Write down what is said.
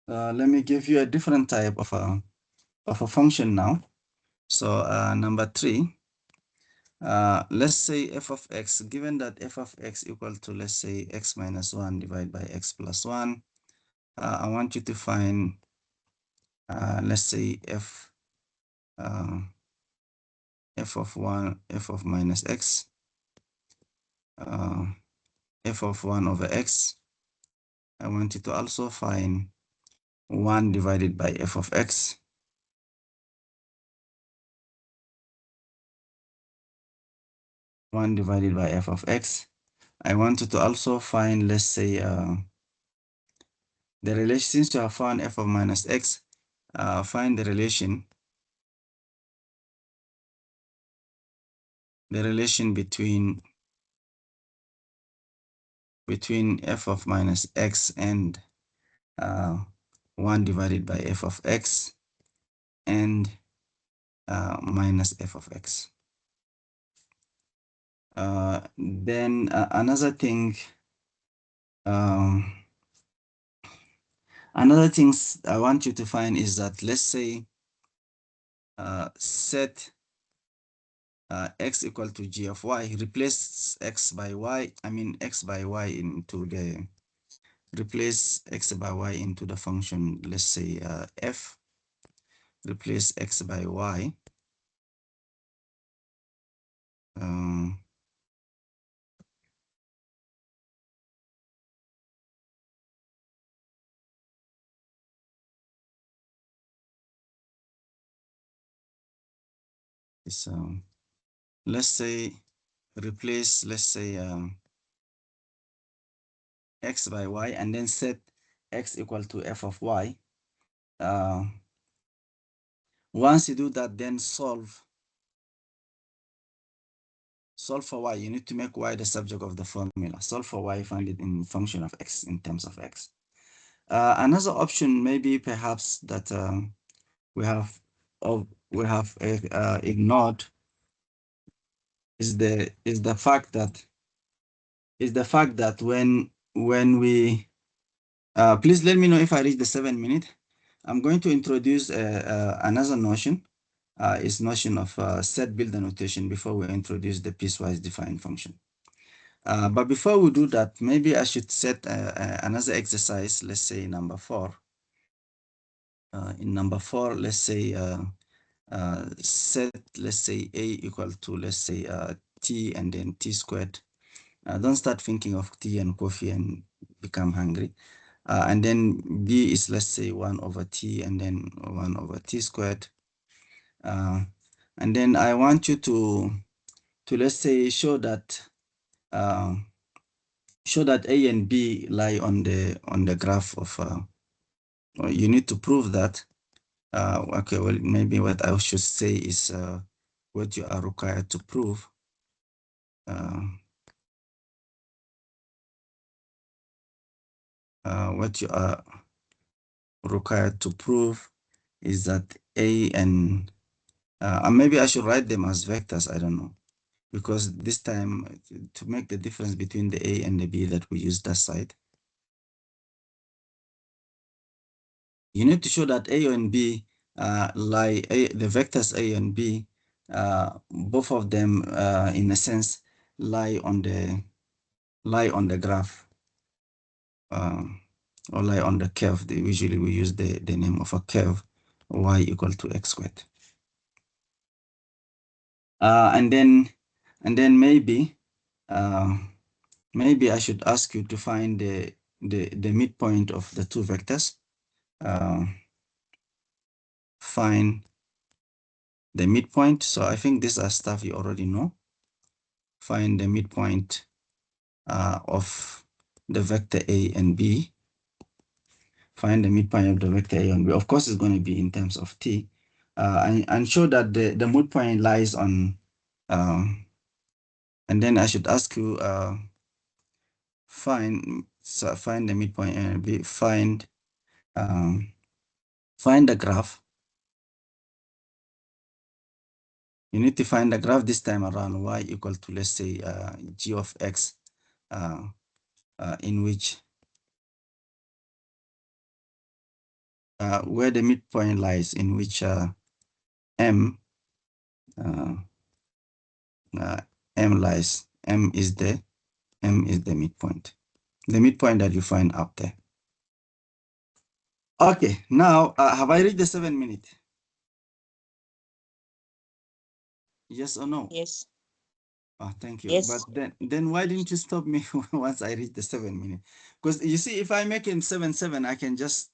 Let me give you a different type of a function now. So number 3, let's say f of x, given that f of x equal to, let's say, x minus 1 divided by x plus 1, I want you to find, let's say, f of 1, f of minus x, f of 1 over x. I want you to also find 1 divided by f of x. 1 divided by f of x. I want you to also find, let's say, the relation, since you have found f of minus x, find the relation between f of minus x and 1 divided by f of x and minus f of x. Then another thing I want you to find is that, let's say, set x equal to g of y, replace x by y, x by y into the, replace x by y into the function, let's say f, replace x by y. So let's say replace, let's say x by y, and then set x equal to f of y. Once you do that, then solve for y. You need to make y the subject of the formula. Solve for y, find it in function of x, in terms of x. Another option maybe perhaps that we have ignored is the fact that when we please let me know if I reach the 7 minute. I'm going to introduce another notion. Is notion of set builder notation before we introduce the piecewise defined function. But before we do that, maybe I should set another exercise. Let's say number 4. In number 4, let's say set, let's say a equal to, let's say t and then t squared. Don't start thinking of tea and coffee and become hungry. And then b is, let's say, 1 over t and then 1 over t squared. And then I want you to let's say show that a and b lie on the graph of. You need to prove that. Okay, well, maybe what I should say is what you are required to prove. What you are required to prove is that a and maybe I should write them as vectors. I don't know, because this time to make the difference between the a and the b that we use that side, you need to show that a and b lie, the vectors a and b, both of them in a sense lie on the graph, or lie on the curve. Usually we use the name of a curve, y equal to x squared. And then maybe maybe I should ask you to find the midpoint of the two vectors. Find the midpoint. So I think these are stuff you already know. Find the midpoint of the vector a and b. Find the midpoint of the vector a and b. Of course, it's going to be in terms of t. And show that the midpoint lies on, and then I should ask you, find the midpoint a and b. Find the graph. You need to find the graph this time around, y equal to, let's say, g of x, in which where the midpoint lies, in which M uh, M lies. M is the midpoint. The midpoint that you find up there. Okay, now have I reached the 7 minute? Yes or no? Yes. Oh, thank you. But Yes. then why didn't you stop me once I reach the 7 minute? Because you see, if I make it 7 7, I can just